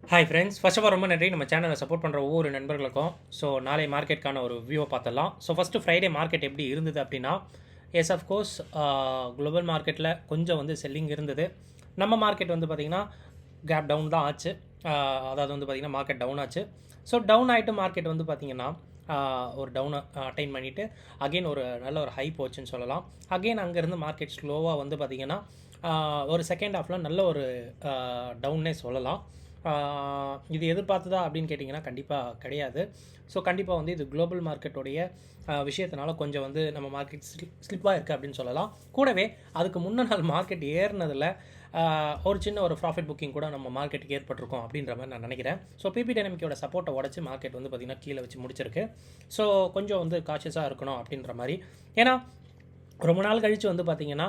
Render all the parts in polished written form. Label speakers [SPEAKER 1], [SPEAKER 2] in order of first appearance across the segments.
[SPEAKER 1] Hi friends, first of all ரொம்ப நன்றி நம்ம சேனலை சப்போர்ட் பண்ணுற ஒவ்வொரு நண்பர்களுக்கும். ஸோ நாளை மார்க்கெட்டுக்கான ஒரு வியூவை பார்த்துடலாம். ஸோ ஃபஸ்ட்டு ஃப்ரைடே மார்க்கெட் எப்படி இருந்தது அப்படின்னா, எஸ் அஃப்கோர்ஸ் குளோபல் மார்க்கெட்டில் கொஞ்சம் வந்து செல்லிங் இருந்தது. நம்ம மார்க்கெட் வந்து பார்த்திங்கன்னா கேப் டவுன் தான் ஆச்சு. அதாவது வந்து பார்த்திங்கன்னா மார்க்கெட் டவுன் ஆச்சு. ஸோ டவுன் ஆகிட்டு மார்க்கெட் வந்து பார்த்திங்கன்னா ஒரு டவுனை அட்டைன் பண்ணிவிட்டு அகெயின் ஒரு நல்ல ஒரு ஹை போச்சுன்னு சொல்லலாம். அகெயின் அங்கேருந்து மார்க்கெட் ஸ்லோவாக வந்து பார்த்திங்கன்னா ஒரு செகண்ட் ஹாஃபில் நல்ல ஒரு டவுன்னே சொல்லலாம். இது எதிர்பார்த்ததா அப்படின்னு கேட்டிங்கன்னா கண்டிப்பாக கிடையாது. ஸோ கண்டிப்பாக வந்து இது குளோபல் மார்க்கெட்டோடைய விஷயத்தினால கொஞ்சம் வந்து நம்ம மார்க்கெட் ஸ்லிப்பாக இருக்குது அப்படின்னு சொல்லலாம். கூடவே அதுக்கு முன்ன நாள் மார்க்கெட் ஏறினதில் ஒரு சின்ன ஒரு ப்ராஃபிட் புக்கிங் கூட நம்ம மார்க்கெட்டுக்கு ஏற்பட்டிருக்கோம் அப்படின்ற மாதிரி நான் நினைக்கிறேன். ஸோ பிபி டைனமிக்கோட சப்போர்ட்டை உடச்சி மார்க்கெட் வந்து பார்த்திங்கன்னா கீழே வச்சு முடிச்சிருக்கு. ஸோ கொஞ்சம் வந்து காஷியஸாக இருக்கணும் அப்படின்ற மாதிரி. ஏன்னா ரொம்ப நாள் கழித்து வந்து பார்த்திங்கன்னா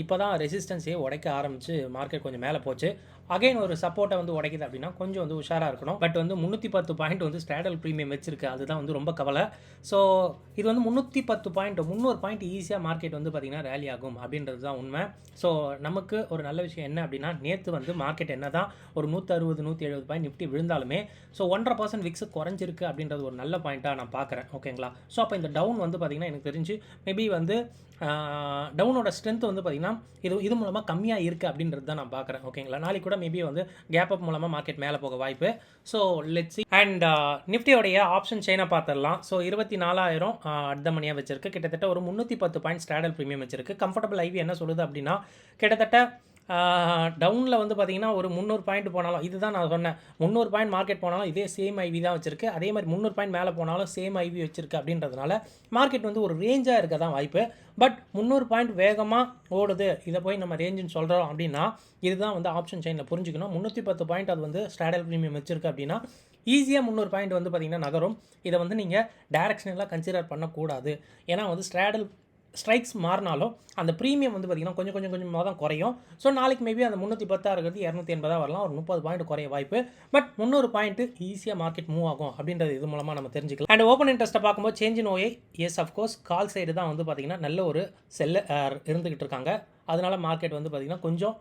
[SPEAKER 1] இப்போ தான் ரெசிஸ்டன்ஸையே உடைக்க ஆரம்பித்து மார்க்கெட் கொஞ்சம் மேலே போச்சு. அகைன் ஒரு சப்போர்ட்டை வந்து உடைக்குது அப்படின்னா கொஞ்சம் வந்து உஷாராக இருக்கணும். பட் வந்து 310 பாயிண்ட் வந்து ஸ்ட்ராடல் ப்ரீமியம் வச்சிருக்கு. அதுதான் வந்து ரொம்ப கவலை. ஸோ இது வந்து 310 பாயிண்ட் 300 பாயிண்ட் ஈஸியாக மார்க்கெட் வந்து பார்த்திங்கன்னா ரேலி ஆகும் அப்படின்றது தான் உண்மை. ஸோ நமக்கு ஒரு நல்ல விஷயம் என்ன அப்படின்னா, நேற்று வந்து மார்க்கெட் என்ன தான் ஒரு 160 170 பாயிண்ட் நிஃப்டி விழுந்தாலுமே ஸோ 1.5% விக்ஸ் குறைஞ்சிருக்கு அப்படின்றது ஒரு நல்ல பாயிண்ட்டாக நான் பார்க்குறேன். ஓகேங்களா? ஸோ அப்போ இந்த டவுன் வந்து பார்த்திங்கன்னா எனக்கு தெரிஞ்சு மேபி வந்து டவுனோட ஸ்ட்ரென்த் வந்து பார்த்திங்கன்னா இது மூலமாக கம்மியாக இருக்குது அப்படின்றது தான் நான் பார்க்குறேன். ஓகேங்களா? நாளைக்கு கூட மேபி வந்து கேப் அப் மூலமாக மார்க்கெட் மேலே போக வாய்ப்பு. So let's see. அண்ட் நிஃப்டியோடைய ஆப்ஷன் செயினை பார்த்துடலாம். ஸோ 24,000 அட் த மணியாக வச்சிருக்கு. கிட்டத்தட்ட ஒரு 310 பாயிண்ட் ஸ்ட்ராடல் ப்ரீமியம் வச்சிருக்கு. கம்ஃபர்டபுள் ஐவி என்ன சொல்லுது அப்படின்னா, கிட்டத்தட்ட டவுனில் வந்து பார்த்திங்கன்னா ஒரு 300 பாயிண்ட் போனாலும், இதுதான் நான் சொன்னேன், 300 பாயிண்ட் மார்க்கெட் போனாலும் இதே சேம் ஐவி தான் வச்சிருக்கு. அதே மாதிரி 300 பாயிண்ட் மேலே போனாலும் சேம் ஐவி வச்சிருக்கு. அப்படின்றதுனால மார்க்கெட் வந்து ஒரு ரேஞ்சாக இருக்க தான் வாய்ப்பு. பட் 300 பாயிண்ட் வேகமாக ஓடுது, இதை போய் நம்ம ரேஞ்சுன்னு சொல்கிறோம் அப்படின்னா இதுதான் வந்து ஆப்ஷன் செயினில் புரிஞ்சுக்கணும். 310 பாயிண்ட் அது வந்து ஸ்ட்ராடல் ப்ரீமியம் வச்சிருக்கு அப்படின்னா ஈஸியாக 300 பாயிண்ட் வந்து பார்த்திங்கன்னா நகரும். இதை வந்து நீங்கள் டைரக்ஷனலாக கன்சிடர் பண்ணக்கூடாது. ஏன்னா வந்து ஸ்ட்ரைக்ஸ் மாறினாலும் அந்த ப்ரீமியம் வந்து பார்த்திங்கன்னா கொஞ்சமாக தான் குறையும். ஸோ நாளைக்கு மேபி அந்த 310 இருக்கிறது 280 வரலாம், ஒரு 30 பாயிண்ட் குறைய வாய்ப்பு. பட் 300 பாயிண்ட் ஈஸியாக மார்க்கெட் மூவ் ஆகும் அப்படின்றது இது மூலமாக நம்ம தெரிஞ்சுக்கலாம். அண்ட் ஓப்பன் இன்ட்ரெஸ்ட்டை பார்க்கும்போது change in OA, yes of course call side தான் வந்து பார்த்திங்கன்னா நல்ல ஒரு செல்ல இருந்துக்கிட்டு இருக்காங்க. அதனால் மார்க்கெட் வந்து பார்த்திங்கன்னா கொஞ்சம்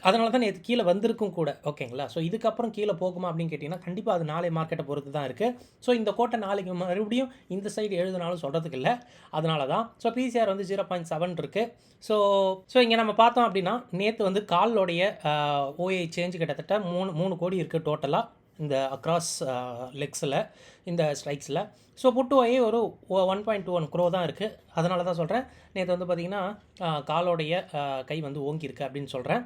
[SPEAKER 1] அதனால தான் நேற்று கீழே வந்திருக்கும் கூட. ஓகேங்களா? ஸோ இதுக்கப்புறம் கீழே போகுமா அப்படின்னு கேட்டிங்கன்னா கண்டிப்பாக அது நாளை மார்க்கெட்டை பொறுத்து தான் இருக்குது. ஸோ இந்த கோட்டை நாளைக்கு மறுபடியும் இந்த சைடு எழுதுனாலும் சொல்கிறதுக்கு இல்லை. அதனால தான். ஸோ பிசிஆர் வந்து 0.7 இருக்குது. ஸோ இங்கே நம்ம பார்த்தோம் அப்படின்னா நேற்று வந்து காலோடைய ஓஏ சேஞ்ச் கிட்டத்தட்ட 3 கோடி இருக்குது டோட்டலாக இந்த அக்ராஸ் லெக்ஸில், இந்த ஸ்ட்ரைக்ஸில். ஸோ புட்டு ஓஏ ஒரு 1.21 க்ரோ தான் இருக்குது. அதனால தான் சொல்கிறேன் நேற்று வந்து பார்த்திங்கன்னா காலோடைய கை வந்து ஓங்கியிருக்கு அப்படின்னு சொல்கிறேன்.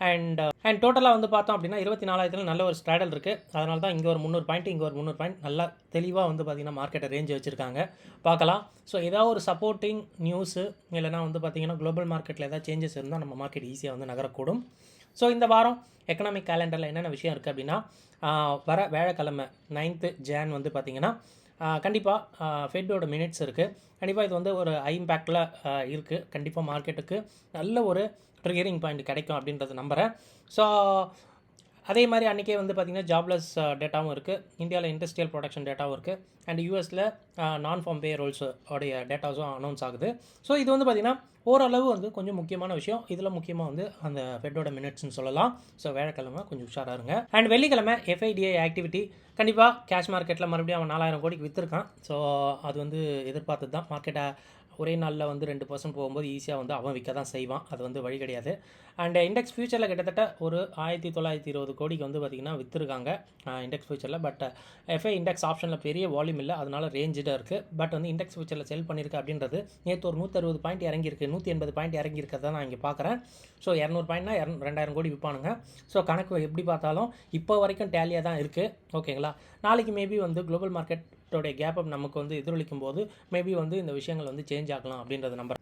[SPEAKER 1] அண்ட் டோட்டலாக வந்து பார்த்தோம் அப்படின்னா 24,000 நல்ல ஒரு ஸ்ட்ராடல் இருக்குது. அதனால தான் இங்கே ஒரு 300 பாயிண்ட் இங்கே ஒரு 300 பாயிண்ட் நல்லா தெளிவாக வந்து பார்த்திங்கன்னா மார்க்கெட்டை ரேஞ்சு வச்சுருக்காங்க. பார்க்கலாம். ஸோ ஏதாவது ஒரு சப்போர்ட்டிங் நியூஸு இல்லைனா வந்து பார்த்திங்கன்னா குளோபல் மார்க்கெட்டில் ஏதாவது சேஞ்சஸ் இருந்தால் நம்ம மார்க்கெட் ஈஸியாக வந்து நகரக்கூடும். ஸோ இந்த வாரம் எக்கனாமிக் கேலண்டரில் என்னென்ன விஷயம் இருக்குது அப்படின்னா, வர வியாழக்கிழமை 9th Jan வந்து பார்த்திங்கன்னா கண்டிப்பாக ஃபெட்டோட மினிட்ஸ் இருக்குது. கண்டிப்பாக இது வந்து ஒரு இம்பேக்டில் இருக்குது. கண்டிப்பாக மார்க்கெட்டுக்கு நல்ல ஒரு ட்ரிகரிங் பாயிண்ட் கிடைக்கும் அப்படின்றது நம்புகிறேன். ஸோ அதே மாதிரி அன்றைக்கே வந்து பார்த்திங்கன்னா ஜாப்லெஸ் டேட்டாவும் இருக்குது. இந்தியாவில் இண்டஸ்ட்ரியல் ப்ரொடக்ஷன் டேட்டாவும் இருக்குது. அண்ட் யூஎஸில் நான் ஃபார்ம் பே ரோல்ஸ் உடைய டேட்டாஸும் அனௌன்ஸ் ஆகுது. ஸோ இது வந்து பார்த்திங்கன்னா ஓரளவு வந்து கொஞ்சம் முக்கியமான விஷயம். இதில் முக்கியமாக வந்து அந்த ஃபெட்டோட மினிட்ஸ்னு சொல்லலாம். ஸோ வேலைக்கிழமை கொஞ்சம் உஷாராக இருங்க. அண்ட் வெள்ளிக்கிழமை எஃப்ஐடிஐ ஆக்டிவிட்டி. கண்டிப்பாக கேஷ் மார்க்கெட்டில் மறுபடியும் அவன் 4,000 கோடிக்கு விற்றுருக்கான். ஸோ அது வந்து எதிர்பார்த்தது தான். மார்க்கெட்டை ஒரே நாளில் வந்து 2% போகும்போது ஈஸியாக வந்து அவன் விற்க தான் செய்வான். அது வந்து வழி கிடையாது. அண்ட் இண்டெக்ஸ் ஃபியூச்சரில் கிட்டத்தட்ட ஒரு 1920 கோடிக்கு வந்து பார்த்திங்கன்னா விற்றுருக்காங்க இண்டெக்ஸ் ஃபியூச்சரில். பட் எஃப்ஐ இண்டெக்ஸ் ஆப்ஷனில் பெரிய வால்யூம் இல்லை, அதனால் ரேஞ்சிடாக இருக்குது. பட் வந்து இண்டெக்ஸ் ஃபியூச்சரில் செல் பண்ணியிருக்கு அப்படின்றது நேற்று ஒரு 160 பாயிண்ட் இறங்கியிருக்கு, 180 பாயிண்ட் இறங்கியிருக்கிறத நான் இங்கே பார்க்குறேன். ஸோ 200 பாயிண்ட்னா 2,000 கோடி விற்பானுங்க. ஸோ கணக்கு எப்படி பார்த்தாலும் இப்போ வரைக்கும் டேலியாக தான் இருக்குது. ஓகேங்களா? நாளைக்கு மேபி வந்து குளோபல் மார்க்கெட்டோடைய கேப் அப் நமக்கு வந்து எதிரொலிக்கும் போது மேபி வந்து இந்த விஷயங்கள் வந்து சேஞ்ச் ஆகலாம் அப்படின்றது நம்பர்.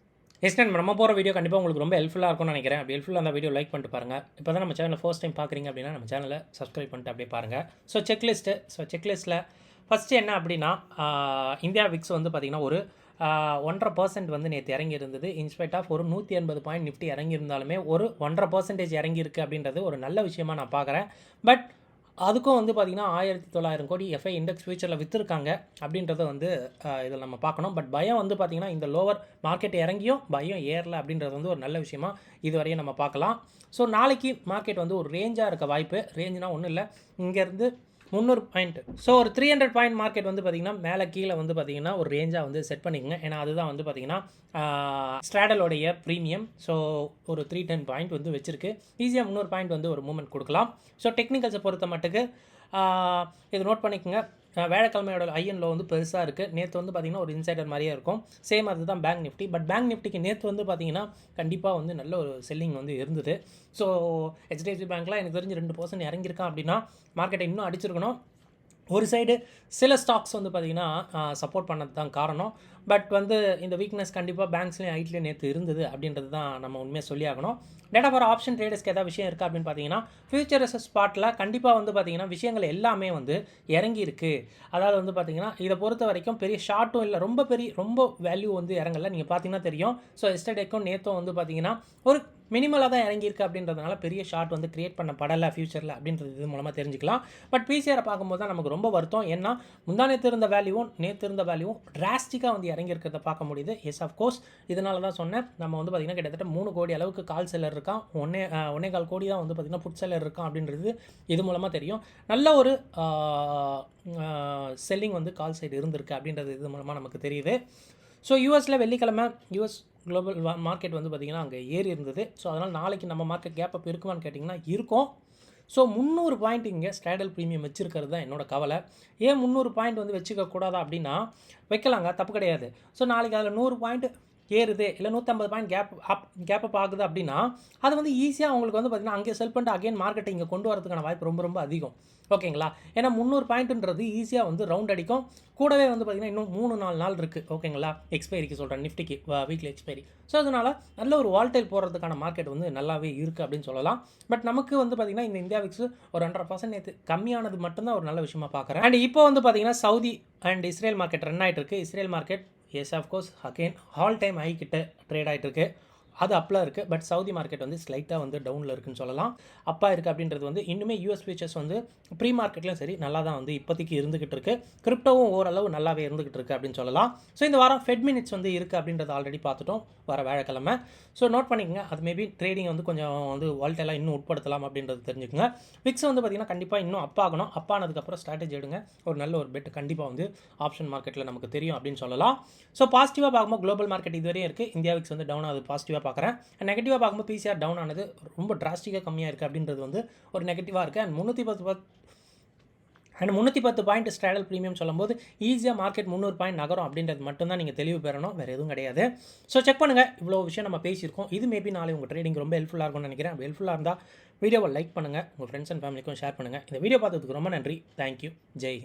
[SPEAKER 1] எஸ் நம்ம போகிற வீடியோ கண்டிப்பாக உங்களுக்கு ரொம்ப ஹெல்ப்ஃபுல்லாக இருக்கும்னு நினைக்கிறேன். அப்படி ஹெல்ப்ஃபுல்லாக அந்த வீடியோ லைக் பண்ணிட்டு பாருங்கள். இப்போ தான் நம்ம சேனலில் ஃபர்ஸ்ட் டைம் பார்க்குறீங்க அப்படின்னா நம்ம சேனலை சப்ஸ்கிரைப் பண்ணிட்டு அப்படியே பாருங்கள். ஸோ செக்லிஸ்ட்டில் ஃபஸ்ட்டு என்ன அப்படின்னா, இந்தியா விக்ஸ் வந்து பார்த்திங்கன்னா ஒரு 1.5% வந்து நேற்று இறங்கி இருந்தது. இன்ஸ்பைட் ஆஃப் ஒரு 180 பாயிண்ட் நிஃப்டி இறங்கியிருந்தாலுமே ஒரு 1.5% இறங்கியிருக்கு அப்படின்றது ஒரு நல்ல விஷயமாக நான் பார்க்குறேன். பட் அதுக்கும் வந்து பார்த்திங்கன்னா 1900 கோடி எஃப்ஐ இண்டெக்ஸ் ஃபியூச்சரில் விற்றுருக்காங்க அப்படின்றத வந்து இதில் நம்ம பார்க்கணும். பட் பயம் வந்து பார்த்திங்கன்னா இந்த லோவர் மார்க்கெட் இறங்கியும் பயம் ஏறல அப்படின்றது வந்து ஒரு நல்ல விஷயமா இதுவரையும் நம்ம பார்க்கலாம். ஸோ நாளைக்கு மார்க்கெட் வந்து ஒரு ரேஞ்சாக இருக்க வாய்ப்பு. ரேஞ்சுனா ஒன்றும் இல்லை, இங்கேருந்து 300 பாயிண்ட். ஸோ ஒரு 300 பாயிண்ட் மார்க்கெட் வந்து பார்த்திங்கன்னா மேலே கீழே வந்து பார்த்திங்கன்னா ஒரு ரேஞ்சாக வந்து செட் பண்ணிக்கங்க. ஏன்னா அதுதான் வந்து பார்த்திங்கன்னா ஸ்ட்ராடலோடைய ப்ரீமியம். ஸோ ஒரு 310 பாயிண்ட் வந்து வச்சுருக்கு. ஈஸியாக 300 பாயிண்ட் வந்து ஒரு மூவ்மெண்ட் கொடுக்கலாம். ஸோ டெக்னிக்கல்ஸை பொறுத்த மட்டுக்கு இது நோட் பண்ணிக்கோங்க. வேலைக்கிழமையோட ஐஎன்லோ வந்து பெருசாக இருக்குது. நேற்று வந்து பார்த்திங்கன்னா ஒரு இன்சைடர் மாதிரியே இருக்கும். சேம் அது தான் பேங்க் நிஃப்டி. பட் பேங்க் நிஃப்டிக்கு நேற்று வந்து பார்த்திங்கன்னா கண்டிப்பாக வந்து நல்ல ஒரு செல்லிங் வந்து இருந்தது. ஸோ ஹெச்டிஎஃப்சி பேங்க்லாம் எனக்கு தெரிஞ்சு 2% இறங்கியிருக்கான் அப்படின்னா மார்க்கெட்டை இன்னும் அடிச்சிருக்கணும். ஒரு சைடு சில ஸ்டாக்ஸ் வந்து பார்த்திங்கன்னா சப்போர்ட் பண்ணது தான் காரணம். பட் வந்து இந்த வீக்னஸ் கண்டிப்பாக பேங்க்ஸ்லேயும் ஐட்லேயும் நேற்று இருந்தது அப்படின்றது தான் நம்ம உண்மையாக சொல்லி ஆகணும். டேட்டா ஃபார் ஆப்ஷன் ட்ரேடர்ஸ்க்கு ஏதாவது விஷயம் இருக்கா அப்படின்னு பார்த்தீங்கன்னா ஃபியூச்சர்ஸ் ஸ்பாட்டில் கண்டிப்பாக வந்து பார்த்திங்கன்னா விஷயங்கள் எல்லாமே வந்து இறங்கி இருக்குது. அதாவது வந்து பார்த்திங்கன்னா இதை பொறுத்த வரைக்கும் பெரிய ஷார்ட்டும் இல்லை, ரொம்ப வேல்யூ வந்து இறங்கலை. நீங்கள் பார்த்தீங்கன்னா தெரியும். ஸோ எஸ்டர்டேக்கும் நேற்றும் வந்து பார்த்திங்கன்னா ஒரு மினிமலாக தான் இறங்கியிருக்கு அப்படின்றதுனால பெரிய ஷார்ட் வந்து கிரியேட் பண்ணப்படலை ஃபியூச்சரில் அப்படின்றது இது மூலமாக தெரிஞ்சுக்கலாம். பட் பிசிஆரை பார்க்கும்போது தான் நமக்கு ரொம்ப வருத்தம். ஏன்னா நேற்று இருந்த வேல்யூவும் நேற்று இருந்த வேல்யூவும் டிராஸ்டிக்காக வந்து இறங்கியிருக்கிறத பார்க்க முடியுது. எஸ் ஆஃப்கோர்ஸ் இதனால தான் சொன்னேன். நம்ம வந்து பார்த்திங்கன்னா கிட்டத்தட்ட 3 கோடி அளவுக்கு கால் செல்லர் இருக்கான். 1.25 கோடி தான் வந்து பார்த்திங்கன்னா புட் செல்லர் இருக்கான் அப்படின்றது இது மூலமாக தெரியும். நல்ல ஒரு செல்லிங் வந்து கால் சைடு இருந்திருக்கு அப்படின்றது இது மூலமாக நமக்கு தெரியுது. ஸோ யூஎஸில் வெள்ளிக்கிழமை யூஎஸ் குளோபல் மார்க்கெட் வந்து பார்த்திங்கன்னா அங்கே ஏறி இருந்தது. ஸோ அதனால் நாளைக்கு நம்ம மார்க்கெட் கேப் அப் இருக்குமான்னு கேட்டிங்கன்னா இருக்கும். ஸோ 300 பாயிண்ட் இங்கே ஸ்ட்ராடல் ப்ரீமியம் வச்சிருக்கிறது தான் என்னோட கவலை. ஏன் 300 பாயிண்ட் வந்து வச்சுக்க கூடாதா அப்படின்னா வைக்கலாங்க, தப்பு கிடையாது. ஸோ நாளைக்கு அதில் 100 பாயிண்ட் ஏறுது இல்லை 150 பாயிண்ட் கேப் அப் ஆகுது அப்படின்னா அது வந்து ஈஸியாக அவங்களுக்கு வந்து பார்த்திங்கன்னா அங்கே செல் பண்ணிட்டு அகைன் மார்க்கெட்டை இங்கே கொண்டு வரதுக்கான வாய்ப்பு ரொம்ப அதிகம். ஓகேங்களா? ஏன்னா 300 பாயிண்ட்டுன்றது ஈஸியாக வந்து ரவுண்ட் அடிக்கும். கூடவே வந்து பார்த்திங்கன்னா இன்னும் 3-4 நாள் இருக்குது. ஓகேங்களா? எக்ஸ்பைரிக்கு சொல்கிறேன், நிஃப்டிக்கு வீக்லி எக்ஸ்பைரி. ஸோ அதனால் நல்ல ஒரு வால்டைல் போடுறதுக்கான மார்க்கெட் வந்து நல்லாவே இருக்குது அப்படின்னு சொல்லலாம். பட் நமக்கு வந்து பார்த்திங்கன்னா இந்த இந்தியா விக்ஸ் ஒரு 100% நேற்று கம்மியானது மட்டும்தான் ஒரு நல்ல விஷயமா பார்க்குறேன். அண்ட் இப்போ வந்து பார்த்திங்கன்னா Saudi and Israel market run ஆகிட்டு இருக்குது. Israel market S of course again all time high கிட்ட ட்ரேட் ஆகிட்டு இருக்குது. அது அப்பில் இருக்குது. பட் சவுதி மார்க்கெட் வந்து ஸ்லைட்டாக வந்து டவுனில் இருக்குன்னு சொல்லலாம். அப்பா இருக்குது அப்படின்றது வந்து இன்னுமே யூஎஸ் ஃபியூச்சர்ஸ் வந்து ப்ரீ மார்க்கெட்லையும் சரி நல்லா தான் வந்து இப்போதைக்கு இருந்துகிட்டு இருக்குது. கிரிப்டோவும் ஓரளவு நல்லாவே இருந்துகிட்டு இருக்குது அப்படின்னு சொல்லலாம். ஸோ இந்த வாரம் ஃபெட் மினிட்ஸ் வந்து இருக்குது அப்படின்றத ஆல்ரெடி பார்த்துட்டோம் வர வேலைக்கிழமை. ஸோ நோட் பண்ணிக்கோங்க. அது மேபி ட்ரேடிங் வந்து கொஞ்சம் வந்து வால்டைலாக இன்னும் உட்படுத்தலாம் அப்படின்றது தெரிஞ்சுக்கோங்க. விக்ஸ் வந்து பார்த்திங்கன்னா கண்டிப்பாக இன்னும் அப்பாகணும். அப்பானதுக்கப்புறம் ஸ்ட்ராட்டஜி எடுங்க. ஒரு நல்ல ஒரு பெட் கண்டிப்பாக வந்து ஆப்ஷன் மார்க்கெட்டில் நமக்கு தெரியும் அப்படின்னு சொல்லலாம். ஸோ பாசிட்டிவாக பார்க்கும்போது குளோபல் மார்க்கெட் இதுவரையும் இருக்குது. இந்தியா விக்ஸ் வந்து டவுன் ஆகுது பாசிட்டிவாக பார்க்குறேன். நெகட்டிவாக பார்க்கும்போது பிசிஆர் டவுன் ஆனது ரொம்ப டிராஸ்டிக்காக கம்மியாக இருக்குது அப்படின்றது வந்து ஒரு நெகட்டிவாக இருக்குது. அண்ட் 310 பாயிண்ட் ஸ்ட்ராடல் ப்ரீமியம் சொல்லும்போது ஈஸியாக மார்க்கெட் 300 பாயிண்ட் நகரும் அப்படின்றது மட்டும்தான் நீங்கள் தெளிவு பெறணும், வேறு எதுவும் கிடையாது. ஸோ செக் பண்ணுங்கள். இவ்வளோ விஷயம் நம்ம பேசியிருக்கோம். இது மேபி நாளை உங்கள் ட்ரேடிங் ரொம்ப ஹெல்ப்ஃபுல்லாக இருக்கும்னு நினைக்கிறேன். அப்படி ஹெல்ப்ஃபுல்லாக இருந்தால் வீடியோவை லைக் பண்ணுங்கள், உங்கள் ஃப்ரெண்ட்ஸ் அண்ட் ஃபேமிலிக்கும் ஷேர் பண்ணுங்கள். இந்த வீடியோ பார்த்ததுக்கு ரொம்ப நன்றி. தேங்க்யூ. ஜெய்.